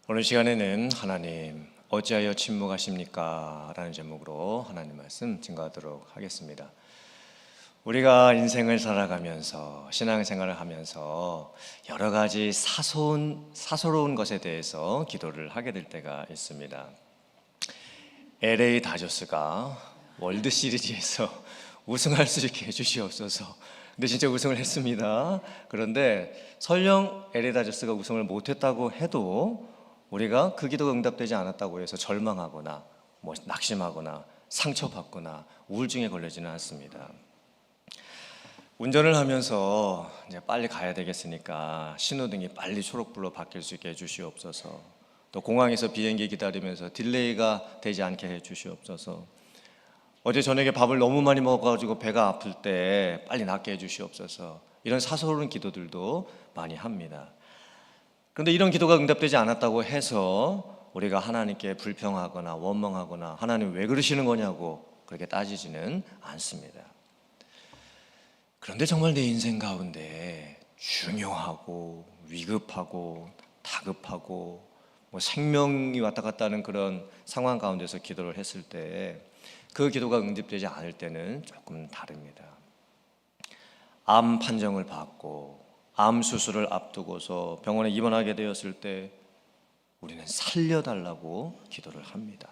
오늘 시간에는 하나님 어찌하여 침묵하십니까? 라는 제목으로 하나님 말씀 증거하도록 하겠습니다. 우리가 인생을 살아가면서 신앙생활을 하면서 여러 가지 사소로운 것에 대해서 기도를 하게 될 때가 있습니다. LA 다저스가 월드 시리즈에서 우승할 수 있게 해주시옵소서. 근데 진짜 우승을 했습니다. 그런데 설령 LA 다저스가 우승을 못했다고 해도 우리가 그 기도가 응답되지 않았다고 해서 절망하거나 낙심하거나 상처받거나 우울증에 걸리지는 않습니다. 운전을 하면서 이제 빨리 가야 되겠으니까 신호등이 빨리 초록불로 바뀔 수 있게 해주시옵소서. 또 공항에서 비행기 기다리면서 딜레이가 되지 않게 해주시옵소서. 어제 저녁에 밥을 너무 많이 먹어가지고 배가 아플 때 빨리 낫게 해주시옵소서. 이런 사소한 기도들도 많이 합니다. 그런데 이런 기도가 응답되지 않았다고 해서 우리가 하나님께 불평하거나 원망하거나 하나님 왜 그러시는 거냐고 그렇게 따지지는 않습니다. 그런데 정말 내 인생 가운데 중요하고 위급하고 다급하고 생명이 왔다 갔다 하는 그런 상황 가운데서 기도를 했을 때 그 기도가 응답되지 않을 때는 조금 다릅니다. 암 판정을 받고 암 수술을 앞두고서 병원에 입원하게 되었을 때 우리는 살려달라고 기도를 합니다.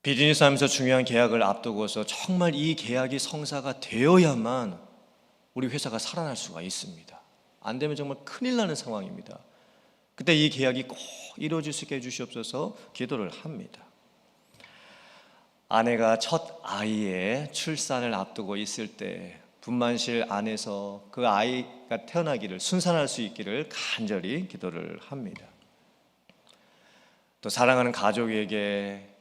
비즈니스 하면서 중요한 계약을 앞두고서 정말 이 계약이 성사가 되어야만 우리 회사가 살아날 수가 있습니다. 안 되면 정말 큰일 나는 상황입니다. 그때 이 계약이 꼭 이루어질 수 있게 해주시옵소서 기도를 합니다. 아내가 첫 아이의 출산을 앞두고 있을 때 분만실 안에서 그 아이가 태어나기를 순산할 수 있기를 간절히 기도를 합니다. 또 사랑하는 가족에게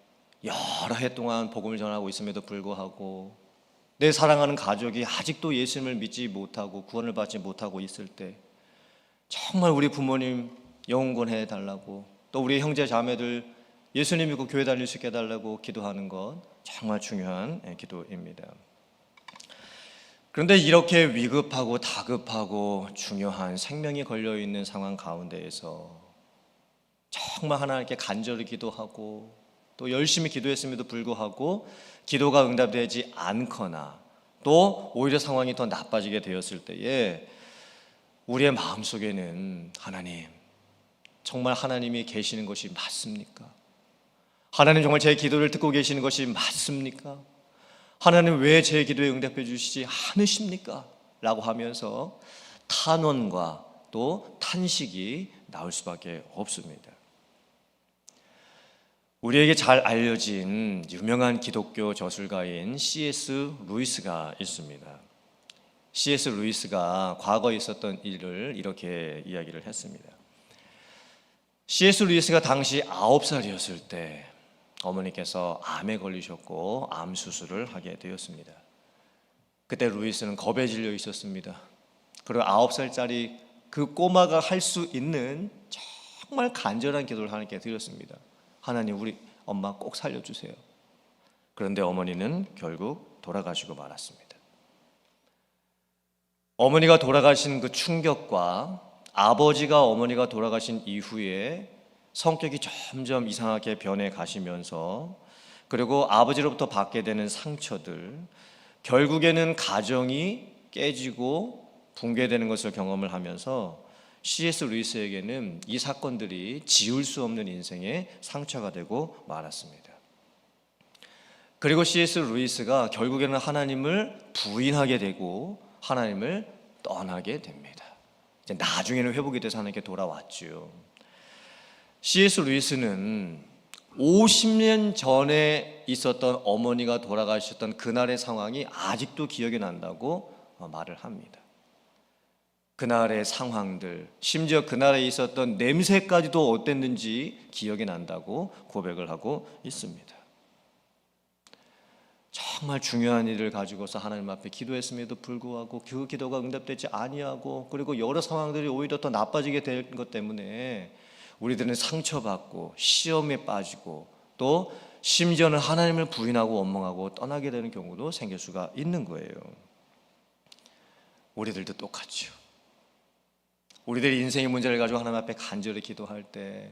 여러 해 동안 복음을 전하고 있음에도 불구하고 내 사랑하는 가족이 아직도 예수님을 믿지 못하고 구원을 받지 못하고 있을 때 정말 우리 부모님 영혼구원해 달라고 또 우리 형제 자매들 예수님 믿고 교회 다닐 수 있게 해달라고 기도하는 것 정말 중요한 기도입니다. 그런데 이렇게 위급하고 다급하고 중요한 생명이 걸려있는 상황 가운데에서 정말 하나님께 간절히 기도하고 또 열심히 기도했음에도 불구하고 기도가 응답되지 않거나 또 오히려 상황이 더 나빠지게 되었을 때에 우리의 마음속에는 하나님, 정말 하나님이 계시는 것이 맞습니까? 하나님 정말 제 기도를 듣고 계시는 것이 맞습니까? 하나님 왜 제 기도에 응답해 주시지 않으십니까? 라고 하면서 탄원과 또 탄식이 나올 수밖에 없습니다. 우리에게 잘 알려진 유명한 기독교 저술가인 C.S. 루이스가 있습니다. C.S. 루이스가 과거에 있었던 일을 이렇게 이야기를 했습니다. C.S. 루이스가 당시 9살이었을 때 어머니께서 암에 걸리셨고 암 수술을 하게 되었습니다. 그때 루이스는 겁에 질려 있었습니다. 그리고 9살짜리 그 꼬마가 할 수 있는 정말 간절한 기도를 하나님께 드렸습니다. 하나님, 우리 엄마 꼭 살려주세요. 그런데 어머니는 결국 돌아가시고 말았습니다. 어머니가 돌아가신 그 충격과 아버지가 어머니가 돌아가신 이후에 성격이 점점 이상하게 변해 가시면서 그리고 아버지로부터 받게 되는 상처들, 결국에는 가정이 깨지고 붕괴되는 것을 경험을 하면서 C.S. 루이스에게는 이 사건들이 지울 수 없는 인생의 상처가 되고 말았습니다. 그리고 C.S. 루이스가 결국에는 하나님을 부인하게 되고 하나님을 떠나게 됩니다. 이제 나중에는 회복이 돼서 하나님께 돌아왔죠. C.S. 루이스는 50년 전에 있었던 어머니가 돌아가셨던 그날의 상황이 아직도 기억이 난다고 말을 합니다. 그날의 상황들, 심지어 그날에 있었던 냄새까지도 어땠는지 기억이 난다고 고백을 하고 있습니다. 정말 중요한 일을 가지고서 하나님 앞에 기도했음에도 불구하고 그 기도가 응답되지 아니하고 그리고 여러 상황들이 오히려 더 나빠지게 된 것 때문에 우리들은 상처받고 시험에 빠지고 또 심지어는 하나님을 부인하고 원망하고 떠나게 되는 경우도 생길 수가 있는 거예요. 우리들도 똑같죠. 우리들의 인생의 문제를 가지고 하나님 앞에 간절히 기도할 때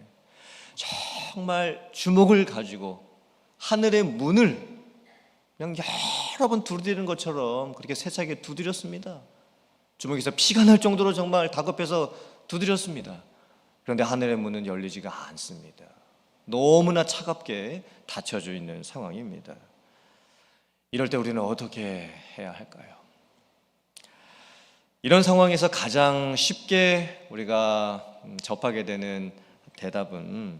정말 주먹을 가지고 하늘의 문을 그냥 여러 번 두드리는 것처럼 그렇게 세차게 두드렸습니다. 주먹에서 피가 날 정도로 정말 다급해서 두드렸습니다. 그런데 하늘의 문은 열리지가 않습니다. 너무나 차갑게 닫혀져 있는 상황입니다. 이럴 때 우리는 어떻게 해야 할까요? 이런 상황에서 가장 쉽게 우리가 접하게 되는 대답은,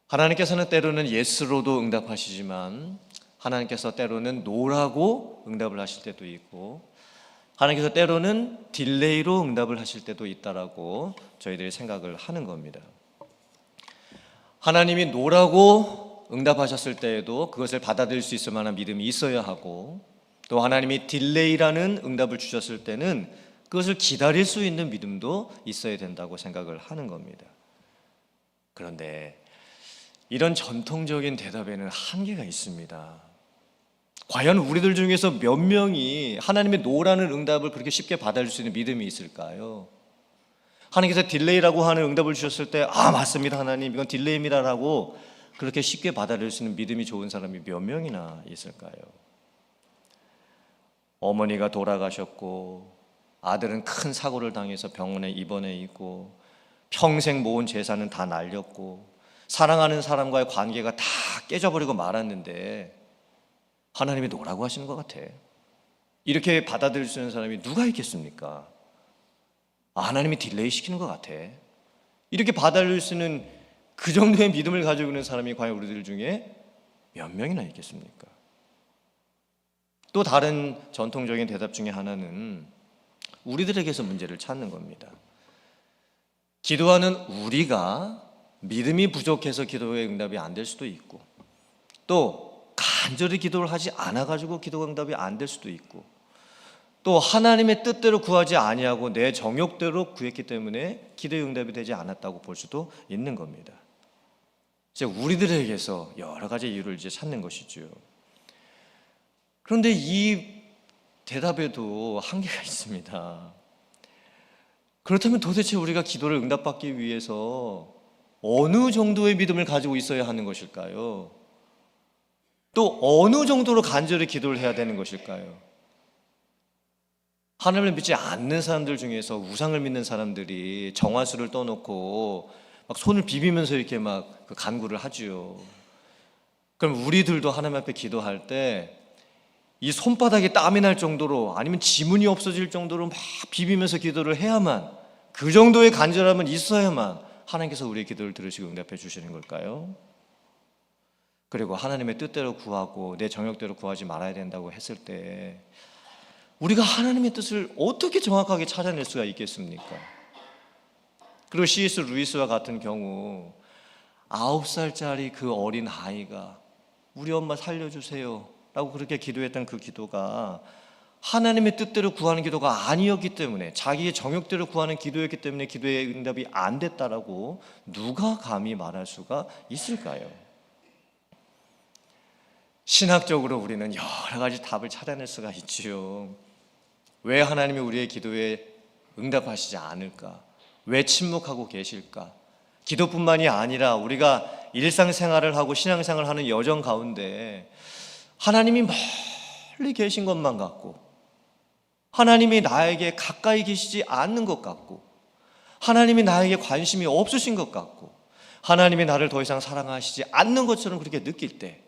하나님께서는 때로는 예스로도 응답하시지만 하나님께서 때로는 노라고 응답을 하실 때도 있고, 하나님께서 때로는 딜레이로 응답을 하실 때도 있다라고 저희들이 생각을 하는 겁니다. 하나님이 노라고 응답하셨을 때에도 그것을 받아들일 수 있을 만한 믿음이 있어야 하고, 또 하나님이 딜레이라는 응답을 주셨을 때는 그것을 기다릴 수 있는 믿음도 있어야 된다고 생각을 하는 겁니다. 그런데 이런 전통적인 대답에는 한계가 있습니다. 과연 우리들 중에서 몇 명이 하나님의 노라는 응답을 그렇게 쉽게 받아들일 수 있는 믿음이 있을까요? 하나님께서 딜레이라고 하는 응답을 주셨을 때 맞습니다 하나님, 이건 딜레이입니다라고 그렇게 쉽게 받아들일 수 있는 믿음이 좋은 사람이 몇 명이나 있을까요? 어머니가 돌아가셨고 아들은 큰 사고를 당해서 병원에 입원해 있고 평생 모은 재산은 다 날렸고 사랑하는 사람과의 관계가 다 깨져버리고 말았는데 하나님이 노라고 하시는 것 같아. 이렇게 받아들일 수 있는 사람이 누가 있겠습니까? 하나님이 딜레이 시키는 것 같아. 이렇게 받아들일 수 있는 그 정도의 믿음을 가지고 있는 사람이 과연 우리들 중에 몇 명이나 있겠습니까? 또 다른 전통적인 대답 중에 하나는 우리들에게서 문제를 찾는 겁니다. 기도하는 우리가 믿음이 부족해서 기도의 응답이 안 될 수도 있고, 또 간절히 기도를 하지 않아가지고 기도 응답이 안 될 수도 있고, 또 하나님의 뜻대로 구하지 아니하고 내 정욕대로 구했기 때문에 기도의 응답이 되지 않았다고 볼 수도 있는 겁니다. 이제 우리들에게서 여러 가지 이유를 이제 찾는 것이죠. 그런데 이 대답에도 한계가 있습니다. 그렇다면 도대체 우리가 기도를 응답받기 위해서 어느 정도의 믿음을 가지고 있어야 하는 것일까요? 또 어느 정도로 간절히 기도를 해야 되는 것일까요? 하나님을 믿지 않는 사람들 중에서 우상을 믿는 사람들이 정화수를 떠놓고 막 손을 비비면서 이렇게 막 간구를 하지요. 그럼 우리들도 하나님 앞에 기도할 때 이 손바닥에 땀이 날 정도로, 아니면 지문이 없어질 정도로 막 비비면서 기도를 해야만, 그 정도의 간절함은 있어야만 하나님께서 우리의 기도를 들으시고 응답해 주시는 걸까요? 그리고 하나님의 뜻대로 구하고 내 정욕대로 구하지 말아야 된다고 했을 때 우리가 하나님의 뜻을 어떻게 정확하게 찾아낼 수가 있겠습니까? 그리고 C.S. 루이스와 같은 경우 9살짜리 그 어린 아이가 우리 엄마 살려주세요 라고 그렇게 기도했던 그 기도가 하나님의 뜻대로 구하는 기도가 아니었기 때문에, 자기의 정욕대로 구하는 기도였기 때문에 기도의 응답이 안 됐다라고 누가 감히 말할 수가 있을까요? 신학적으로 우리는 여러 가지 답을 찾아낼 수가 있지요. 왜 하나님이 우리의 기도에 응답하시지 않을까? 왜 침묵하고 계실까? 기도뿐만이 아니라 우리가 일상생활을 하고 신앙생활을 하는 여정 가운데 하나님이 멀리 계신 것만 같고, 하나님이 나에게 가까이 계시지 않는 것 같고, 하나님이 나에게 관심이 없으신 것 같고, 하나님이 나를 더 이상 사랑하시지 않는 것처럼 그렇게 느낄 때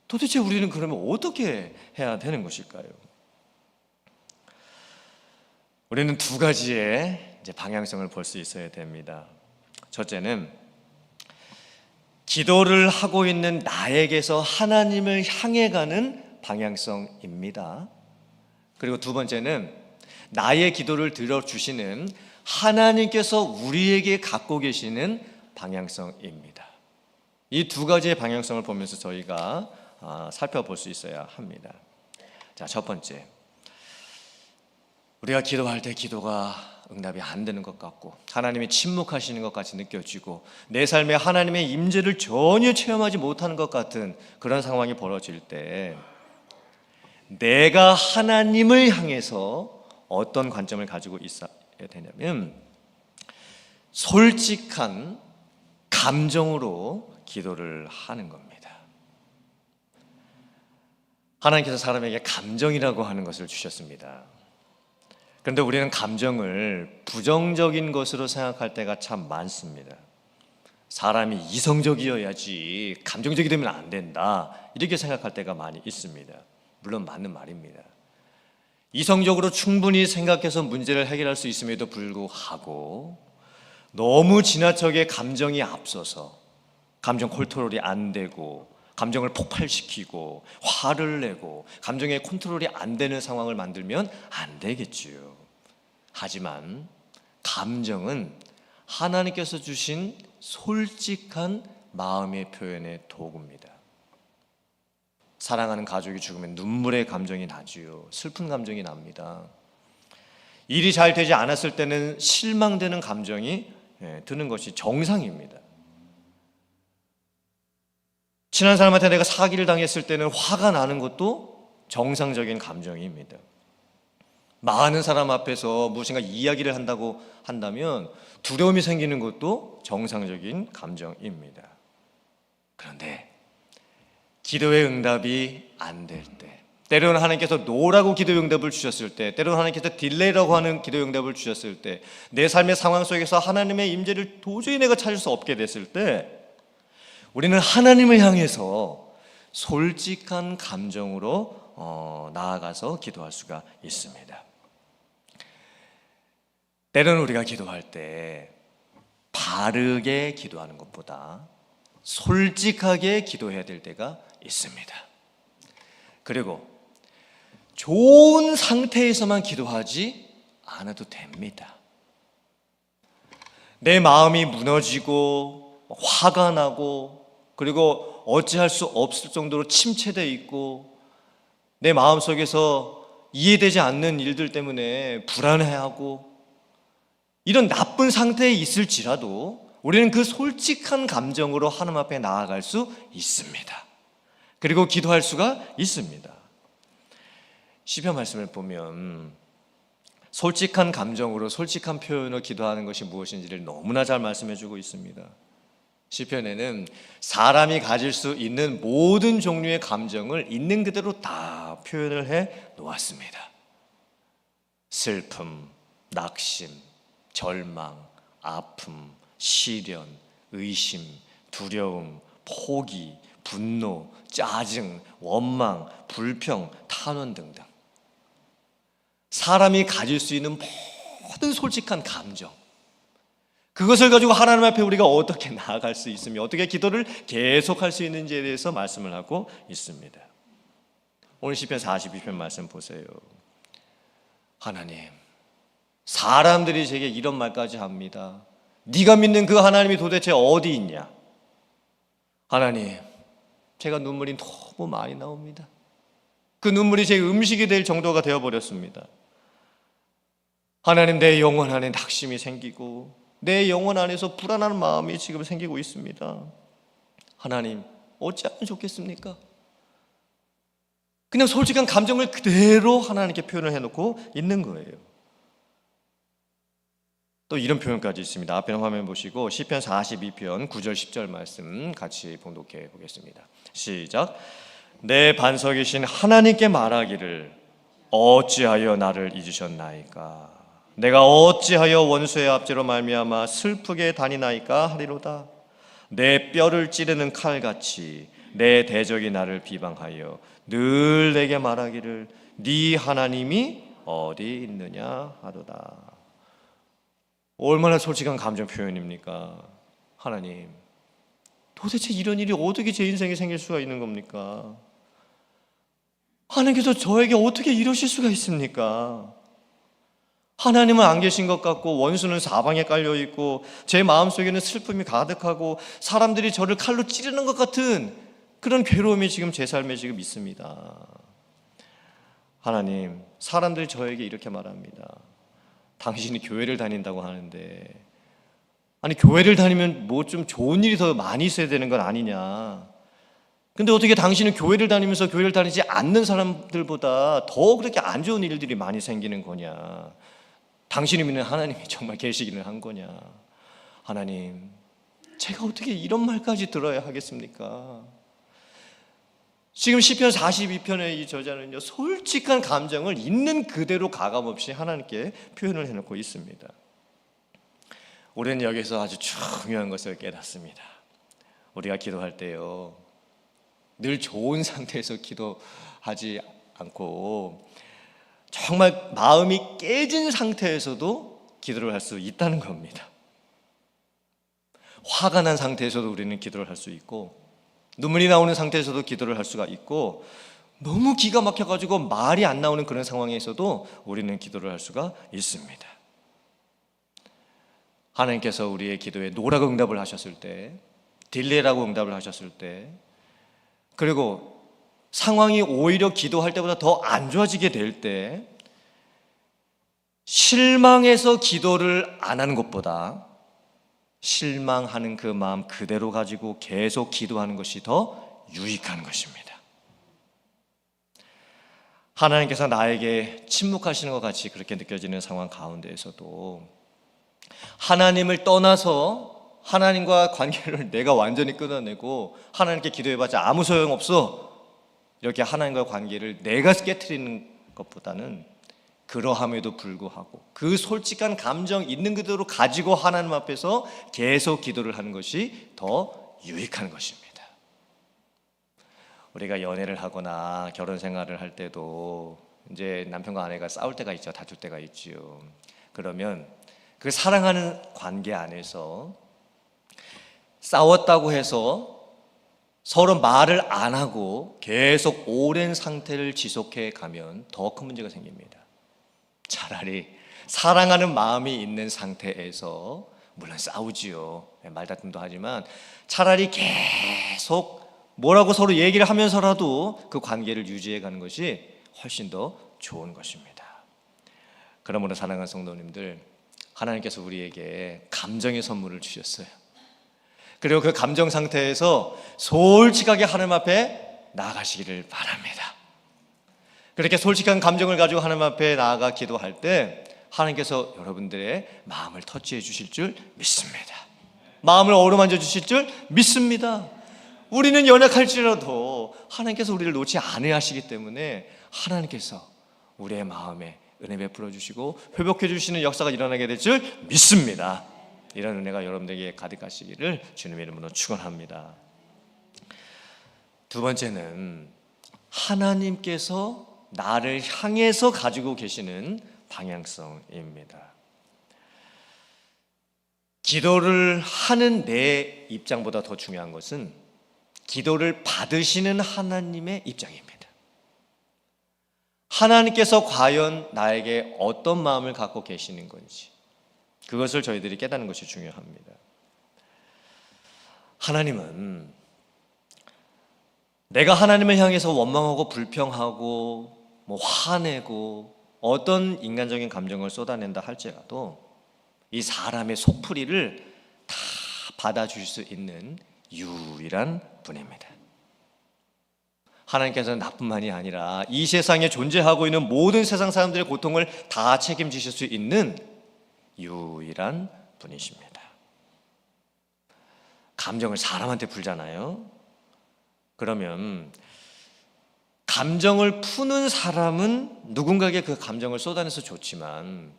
도대체 우리는 그러면 어떻게 해야 되는 것일까요? 우리는 두 가지의 이제 방향성을 볼 수 있어야 됩니다. 첫째는 기도를 하고 있는 나에게서 하나님을 향해 가는 방향성입니다. 그리고 두 번째는 나의 기도를 들어주시는 하나님께서 우리에게 갖고 계시는 방향성입니다. 이 두 가지의 방향성을 보면서 저희가 살펴볼 수 있어야 합니다. 자, 첫 번째, 우리가 기도할 때 기도가 응답이 안 되는 것 같고 하나님이 침묵하시는 것 같이 느껴지고 내 삶에 하나님의 임재를 전혀 체험하지 못하는 것 같은 그런 상황이 벌어질 때 내가 하나님을 향해서 어떤 관점을 가지고 있어야 되냐면, 솔직한 감정으로 기도를 하는 겁니다. 하나님께서 사람에게 감정이라고 하는 것을 주셨습니다. 그런데 우리는 감정을 부정적인 것으로 생각할 때가 참 많습니다. 사람이 이성적이어야지 감정적이 되면 안 된다, 이렇게 생각할 때가 많이 있습니다. 물론 맞는 말입니다. 이성적으로 충분히 생각해서 문제를 해결할 수 있음에도 불구하고 너무 지나치게 감정이 앞서서 감정 컨트롤이 안 되고 감정을 폭발시키고 화를 내고 감정의 컨트롤이 안 되는 상황을 만들면 안 되겠지요. 하지만 감정은 하나님께서 주신 솔직한 마음의 표현의 도구입니다. 사랑하는 가족이 죽으면 눈물의 감정이 나지요. 슬픈 감정이 납니다. 일이 잘 되지 않았을 때는 실망되는 감정이 드는 것이 정상입니다. 친한 사람한테 내가 사기를 당했을 때는 화가 나는 것도 정상적인 감정입니다. 많은 사람 앞에서 무엇인가 이야기를 한다고 한다면 두려움이 생기는 것도 정상적인 감정입니다. 그런데 기도의 응답이 안 될 때, 때로는 하나님께서 노라고 기도의 응답을 주셨을 때, 때로는 하나님께서 딜레이라고 하는 기도의 응답을 주셨을 때, 내 삶의 상황 속에서 하나님의 임재를 도저히 내가 찾을 수 없게 됐을 때, 우리는 하나님을 향해서 솔직한 감정으로 나아가서 기도할 수가 있습니다. 때로는 우리가 기도할 때 바르게 기도하는 것보다 솔직하게 기도해야 될 때가 있습니다. 그리고 좋은 상태에서만 기도하지 않아도 됩니다. 내 마음이 무너지고 화가 나고 그리고 어찌할 수 없을 정도로 침체되어 있고 내 마음속에서 이해되지 않는 일들 때문에 불안해하고 이런 나쁜 상태에 있을지라도 우리는 그 솔직한 감정으로 하나님 앞에 나아갈 수 있습니다. 그리고 기도할 수가 있습니다. 시편 말씀을 보면 솔직한 감정으로 솔직한 표현으로 기도하는 것이 무엇인지를 너무나 잘 말씀해 주고 있습니다. 시편에는 사람이 가질 수 있는 모든 종류의 감정을 있는 그대로 다 표현을 해 놓았습니다. 슬픔, 낙심, 절망, 아픔, 시련, 의심, 두려움, 포기, 분노, 짜증, 원망, 불평, 탄원 등등 사람이 가질 수 있는 모든 솔직한 감정, 그것을 가지고 하나님 앞에 우리가 어떻게 나아갈 수 있으며 어떻게 기도를 계속할 수 있는지에 대해서 말씀을 하고 있습니다. 오늘 시편 42편 말씀 보세요. 하나님, 사람들이 제게 이런 말까지 합니다. 네가 믿는 그 하나님이 도대체 어디 있냐? 하나님, 제가 눈물이 너무 많이 나옵니다. 그 눈물이 제 음식이 될 정도가 되어버렸습니다. 하나님, 내 영혼 안에 낙심이 생기고 내 영혼 안에서 불안한 마음이 지금 생기고 있습니다. 하나님, 어찌하면 좋겠습니까? 그냥 솔직한 감정을 그대로 하나님께 표현을 해놓고 있는 거예요. 또 이런 표현까지 있습니다. 앞에 화면 보시고 시편 42편 9절 10절 말씀 같이 봉독해 보겠습니다. 시작. 내 반석이신 하나님께 말하기를 어찌하여 나를 잊으셨나이까? 내가 어찌하여 원수의 압제로 말미암아 슬프게 다니나이까 하리로다. 내 뼈를 찌르는 칼같이 내 대적이 나를 비방하여 늘 내게 말하기를 네 하나님이 어디 있느냐 하도다. 얼마나 솔직한 감정 표현입니까? 하나님, 도대체 이런 일이 어떻게 제 인생에 생길 수가 있는 겁니까? 하나님께서 저에게 어떻게 이러실 수가 있습니까? 하나님은 안 계신 것 같고 원수는 사방에 깔려있고 제 마음속에는 슬픔이 가득하고 사람들이 저를 칼로 찌르는 것 같은 그런 괴로움이 지금 제 삶에 지금 있습니다. 하나님, 사람들이 저에게 이렇게 말합니다. 당신이 교회를 다닌다고 하는데, 아니 교회를 다니면 뭐 좀 좋은 일이 더 많이 있어야 되는 건 아니냐? 근데 어떻게 당신은 교회를 다니면서 교회를 다니지 않는 사람들보다 더 그렇게 안 좋은 일들이 많이 생기는 거냐? 당신이 믿는 하나님이 정말 계시기는 한 거냐? 하나님, 제가 어떻게 이런 말까지 들어야 하겠습니까? 지금 시편 42편의 이 저자는요, 솔직한 감정을 있는 그대로 가감없이 하나님께 표현을 해놓고 있습니다. 우리는 여기서 아주 중요한 것을 깨닫습니다. 우리가 기도할 때요, 늘 좋은 상태에서 기도하지 않고 정말 마음이 깨진 상태에서도 기도를 할 수 있다는 겁니다. 화가 난 상태에서도 우리는 기도를 할 수 있고, 눈물이 나오는 상태에서도 기도를 할 수가 있고, 너무 기가 막혀가지고 말이 안 나오는 그런 상황에서도 우리는 기도를 할 수가 있습니다. 하나님께서 우리의 기도에 노라고 응답을 하셨을 때, 딜레이라고 응답을 하셨을 때, 그리고 상황이 오히려 기도할 때보다 더 안 좋아지게 될 때, 실망해서 기도를 안 하는 것보다 실망하는 그 마음 그대로 가지고 계속 기도하는 것이 더 유익한 것입니다. 하나님께서 나에게 침묵하시는 것 같이 그렇게 느껴지는 상황 가운데에서도 하나님을 떠나서 하나님과 관계를 내가 완전히 끊어내고 하나님께 기도해봤자 아무 소용없어, 이렇게 하나님과 관계를 내가 깨트리는 것보다는 그러함에도 불구하고 그 솔직한 감정 있는 그대로 가지고 하나님 앞에서 계속 기도를 하는 것이 더 유익한 것입니다. 우리가 연애를 하거나 결혼 생활을 할 때도 이제 남편과 아내가 싸울 때가 있죠. 다툴 때가 있죠. 그러면 그 사랑하는 관계 안에서 싸웠다고 해서 서로 말을 안 하고 계속 오랜 상태를 지속해 가면 더 큰 문제가 생깁니다. 차라리 사랑하는 마음이 있는 상태에서, 물론 싸우지요, 말다툼도 하지만 차라리 계속 뭐라고 서로 얘기를 하면서라도 그 관계를 유지해 가는 것이 훨씬 더 좋은 것입니다. 그러므로 사랑하는 성도님들, 하나님께서 우리에게 감정의 선물을 주셨어요. 그리고 그 감정 상태에서 솔직하게 하나님 앞에 나아가시기를 바랍니다. 그렇게 솔직한 감정을 가지고 하나님 앞에 나아가 기도할 때 하나님께서 여러분들의 마음을 터치해 주실 줄 믿습니다. 마음을 어루만져 주실 줄 믿습니다. 우리는 연약할지라도 하나님께서 우리를 놓지 않으시기 때문에 하나님께서 우리의 마음에 은혜 베풀어 주시고 회복해 주시는 역사가 일어나게 될 줄 믿습니다. 이런 은혜가 여러분들에게 가득하시기를 주님의 이름으로 축원합니다. 두 번째는 하나님께서 나를 향해서 가지고 계시는 방향성입니다. 기도를 하는 내 입장보다 더 중요한 것은 기도를 받으시는 하나님의 입장입니다. 하나님께서 과연 나에게 어떤 마음을 갖고 계시는 건지, 그것을 저희들이 깨닫는 것이 중요합니다. 하나님은 내가 하나님을 향해서 원망하고 불평하고 화내고 어떤 인간적인 감정을 쏟아낸다 할지라도 이 사람의 속풀이를 다 받아주실 수 있는 유일한 분입니다. 하나님께서는 나뿐만이 아니라 이 세상에 존재하고 있는 모든 세상 사람들의 고통을 다 책임지실 수 있는 유일한 분이십니다. 감정을 사람한테 풀잖아요. 그러면 감정을 푸는 사람은 누군가에게 그 감정을 쏟아내서 좋지만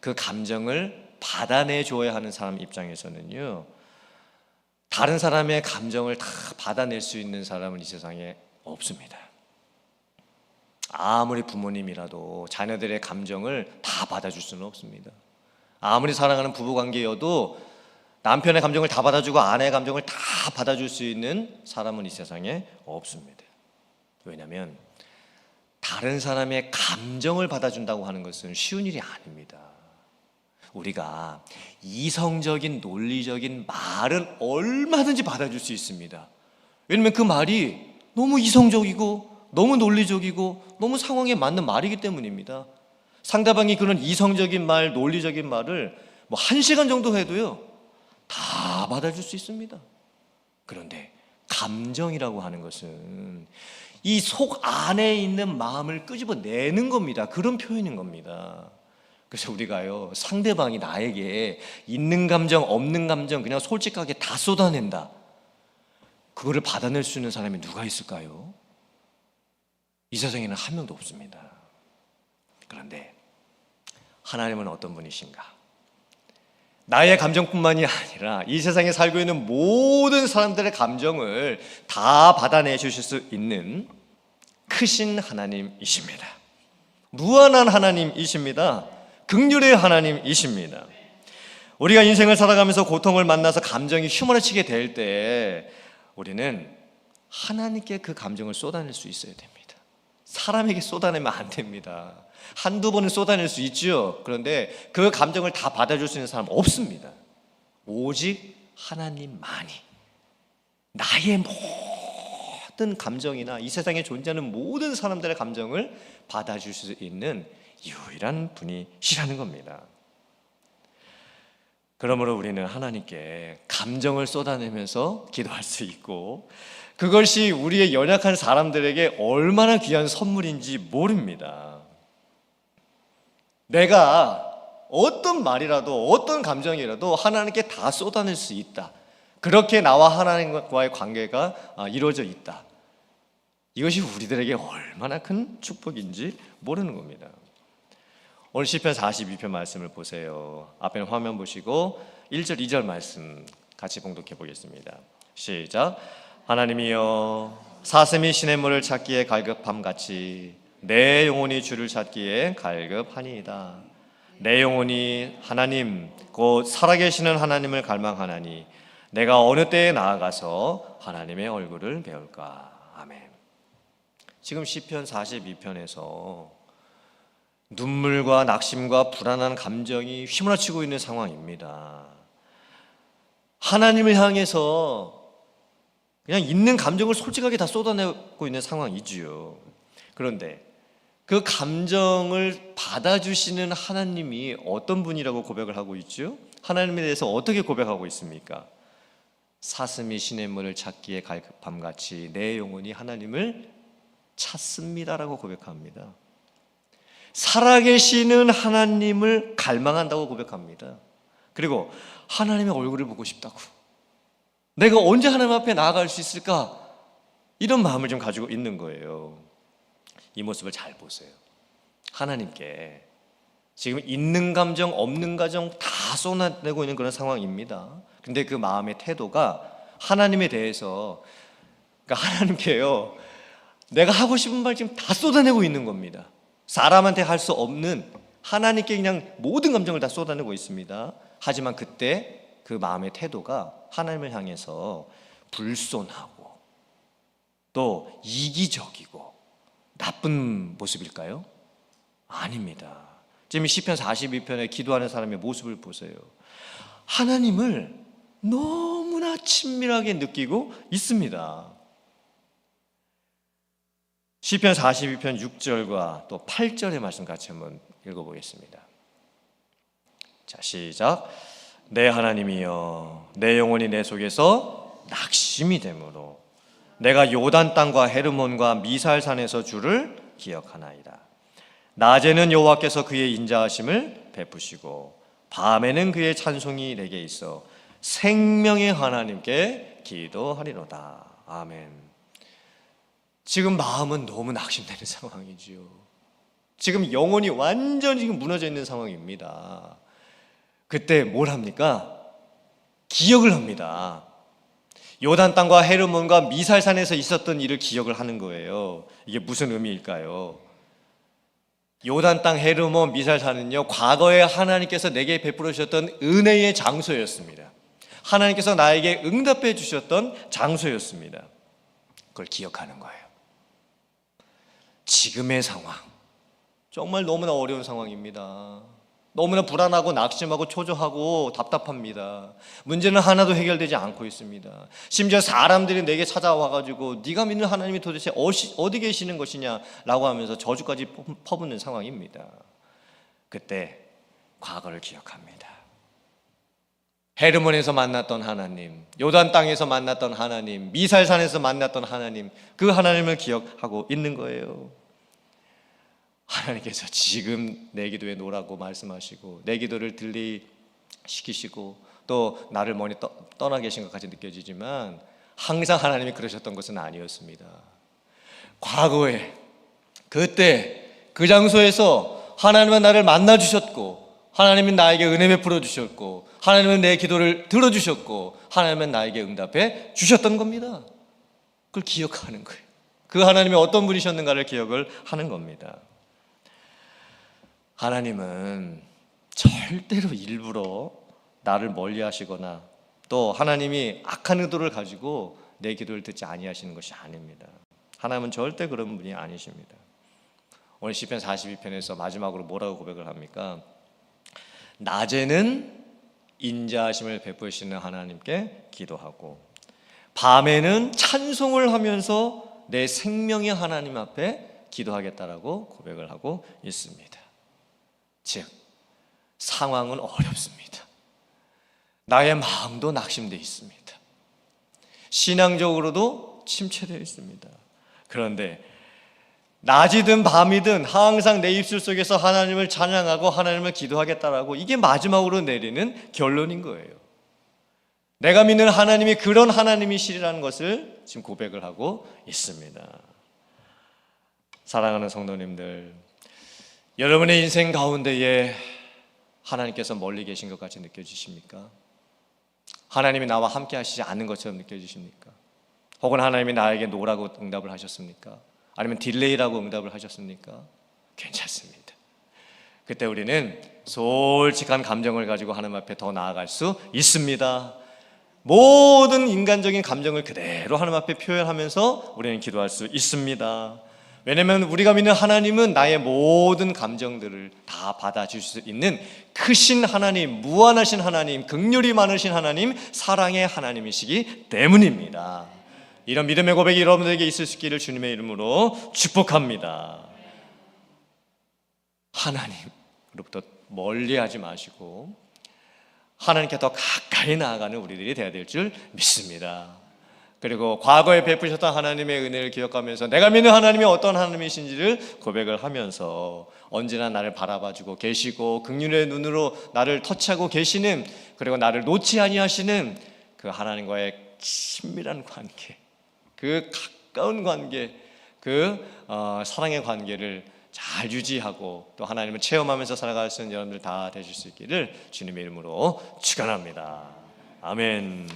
그 감정을 받아내줘야 하는 사람 입장에서는요, 다른 사람의 감정을 다 받아낼 수 있는 사람은 이 세상에 없습니다. 아무리 부모님이라도 자녀들의 감정을 다 받아줄 수는 없습니다. 아무리 사랑하는 부부관계여도 남편의 감정을 다 받아주고 아내의 감정을 다 받아줄 수 있는 사람은 이 세상에 없습니다. 왜냐하면 다른 사람의 감정을 받아준다고 하는 것은 쉬운 일이 아닙니다. 우리가 이성적인 논리적인 말은 얼마든지 받아줄 수 있습니다. 왜냐하면 그 말이 너무 이성적이고 너무 논리적이고 너무 상황에 맞는 말이기 때문입니다. 상대방이 그런 이성적인 말, 논리적인 말을 1시간 정도 해도요 다 받아줄 수 있습니다. 그런데 감정이라고 하는 것은 이 속 안에 있는 마음을 끄집어내는 겁니다. 그런 표현인 겁니다. 그래서 우리가요, 상대방이 나에게 있는 감정 없는 감정 그냥 솔직하게 다 쏟아낸다, 그거를 받아낼 수 있는 사람이 누가 있을까요? 이 세상에는 한 명도 없습니다. 그런데 하나님은 어떤 분이신가? 나의 감정뿐만이 아니라 이 세상에 살고 있는 모든 사람들의 감정을 다 받아내 주실 수 있는 크신 하나님이십니다. 무한한 하나님이십니다. 긍휼의 하나님이십니다. 우리가 인생을 살아가면서 고통을 만나서 감정이 휘몰아치게 될 때 우리는 하나님께 그 감정을 쏟아낼 수 있어야 됩니다. 사람에게 쏟아내면 안 됩니다. 한두 번은 쏟아낼 수 있죠. 그런데 그 감정을 다 받아줄 수 있는 사람은 없습니다. 오직 하나님만이 나의 모든 감정이나 이 세상에 존재하는 모든 사람들의 감정을 받아줄 수 있는 유일한 분이시라는 겁니다. 그러므로 우리는 하나님께 감정을 쏟아내면서 기도할 수 있고, 그것이 우리의 연약한 사람들에게 얼마나 귀한 선물인지 모릅니다. 내가 어떤 말이라도 어떤 감정이라도 하나님께 다 쏟아낼 수 있다, 그렇게 나와 하나님과의 관계가 이루어져 있다, 이것이 우리들에게 얼마나 큰 축복인지 모르는 겁니다. 오늘 시편 42편 말씀을 보세요. 앞에 화면 보시고 1절 2절 말씀 같이 봉독해 보겠습니다. 시작. 하나님이여, 사슴이 시냇물을 찾기에 갈급함같이 내 영혼이 주를 찾기에 갈급하니이다. 내 영혼이 하나님 곧 살아계시는 하나님을 갈망하나니 내가 어느 때에 나아가서 하나님의 얼굴을 배울까. 아멘. 지금 시편 42편에서 눈물과 낙심과 불안한 감정이 휘몰아치고 있는 상황입니다. 하나님을 향해서 그냥 있는 감정을 솔직하게 다 쏟아내고 있는 상황이지요. 그런데 그 감정을 받아주시는 하나님이 어떤 분이라고 고백을 하고 있죠? 하나님에 대해서 어떻게 고백하고 있습니까? 사슴이 시냇물을 찾기에 갈급함같이 내 영혼이 하나님을 찾습니다라고 고백합니다. 살아계시는 하나님을 갈망한다고 고백합니다. 그리고 하나님의 얼굴을 보고 싶다고, 내가 언제 하나님 앞에 나아갈 수 있을까, 이런 마음을 좀 가지고 있는 거예요. 이 모습을 잘 보세요. 하나님께 지금 있는 감정 없는 감정 다 쏟아내고 있는 그런 상황입니다. 근데 그 마음의 태도가 하나님에 대해서, 그러니까 하나님께요, 내가 하고 싶은 말 지금 다 쏟아내고 있는 겁니다. 사람한테 할 수 없는, 하나님께 그냥 모든 감정을 다 쏟아내고 있습니다. 하지만 그때 그 마음의 태도가 하나님을 향해서 불손하고 또 이기적이고 나쁜 모습일까요? 아닙니다. 지금 시편 42편에 기도하는 사람의 모습을 보세요. 하나님을 너무나 친밀하게 느끼고 있습니다. 시편 42편 6절과 또 8절의 말씀 같이 한번 읽어보겠습니다. 자, 시작. 내 하나님이여, 내 영혼이 내 속에서 낙심이 되므로 내가 요단 땅과 헤르몬과 미살산에서 주를 기억하나이다. 낮에는 여호와께서 그의 인자하심을 베푸시고 밤에는 그의 찬송이 내게 있어 생명의 하나님께 기도하리로다. 아멘. 지금 마음은 너무 낙심되는 상황이지요. 지금 영혼이 완전히 지금 무너져 있는 상황입니다. 그때 뭘 합니까? 기억을 합니다. 요단 땅과 헤르몬과 미살산에서 있었던 일을 기억을 하는 거예요. 이게 무슨 의미일까요? 요단 땅, 헤르몬, 미살산은요, 과거에 하나님께서 내게 베풀어 주셨던 은혜의 장소였습니다. 하나님께서 나에게 응답해 주셨던 장소였습니다. 그걸 기억하는 거예요. 지금의 상황, 정말 너무나 어려운 상황입니다. 너무나 불안하고 낙심하고 초조하고 답답합니다. 문제는 하나도 해결되지 않고 있습니다. 심지어 사람들이 내게 찾아와가지고 네가 믿는 하나님이 도대체 어디 계시는 것이냐 라고 하면서 저주까지 퍼붓는 상황입니다. 그때 과거를 기억합니다. 헤르몬에서 만났던 하나님, 요단 땅에서 만났던 하나님, 미살산에서 만났던 하나님, 그 하나님을 기억하고 있는 거예요. 하나님께서 지금 내 기도에 노라고 말씀하시고 내 기도를 들리시키시고 또 나를 멀리 떠나 계신 것 같이 느껴지지만 항상 하나님이 그러셨던 것은 아니었습니다. 과거에 그때 그 장소에서 하나님은 나를 만나 주셨고 하나님은 나에게 은혜 베풀어 주셨고 하나님은 내 기도를 들어주셨고 하나님은 나에게 응답해 주셨던 겁니다. 그걸 기억하는 거예요. 그 하나님이 어떤 분이셨는가를 기억을 하는 겁니다. 하나님은 절대로 일부러 나를 멀리 하시거나 또 하나님이 악한 의도를 가지고 내 기도를 듣지 아니하시는 것이 아닙니다. 하나님은 절대 그런 분이 아니십니다. 오늘 시편 42편에서 마지막으로 뭐라고 고백을 합니까? 낮에는 인자하심을 베푸시는 하나님께 기도하고 밤에는 찬송을 하면서 내 생명의 하나님 앞에 기도하겠다라고 고백을 하고 있습니다. 즉 상황은 어렵습니다. 나의 마음도 낙심되어 있습니다. 신앙적으로도 침체되어 있습니다. 그런데 낮이든 밤이든 항상 내 입술 속에서 하나님을 찬양하고 하나님을 기도하겠다라고 이게 마지막으로 내리는 결론인 거예요. 내가 믿는 하나님이 그런 하나님이시라는 것을 지금 고백을 하고 있습니다. 사랑하는 성도님들, 여러분의 인생 가운데에 하나님께서 멀리 계신 것 같이 느껴지십니까? 하나님이 나와 함께 하시지 않는 것처럼 느껴지십니까? 혹은 하나님이 나에게 노라고 응답을 하셨습니까? 아니면 딜레이라고 응답을 하셨습니까? 괜찮습니다. 그때 우리는 솔직한 감정을 가지고 하나님 앞에 더 나아갈 수 있습니다. 모든 인간적인 감정을 그대로 하나님 앞에 표현하면서 우리는 기도할 수 있습니다. 왜냐하면 우리가 믿는 하나님은 나의 모든 감정들을 다 받아줄 수 있는 크신 하나님, 무한하신 하나님, 긍휼이 많으신 하나님, 사랑의 하나님이시기 때문입니다. 이런 믿음의 고백이 여러분들에게 있을 수 있기를 주님의 이름으로 축복합니다. 하나님으로부터 멀리하지 마시고 하나님께 더 가까이 나아가는 우리들이 되어야 될 줄 믿습니다. 그리고 과거에 베푸셨던 하나님의 은혜를 기억하면서 내가 믿는 하나님이 어떤 하나님이신지를 고백을 하면서 언제나 나를 바라봐주고 계시고 긍휼의 눈으로 나를 터치하고 계시는, 그리고 나를 놓지 아니하시는 그 하나님과의 친밀한 관계, 그 가까운 관계, 그 사랑의 관계를 잘 유지하고 또 하나님을 체험하면서 살아갈 수 있는 여러분들 다 되실 수 있기를 주님의 이름으로 축원합니다. 아멘.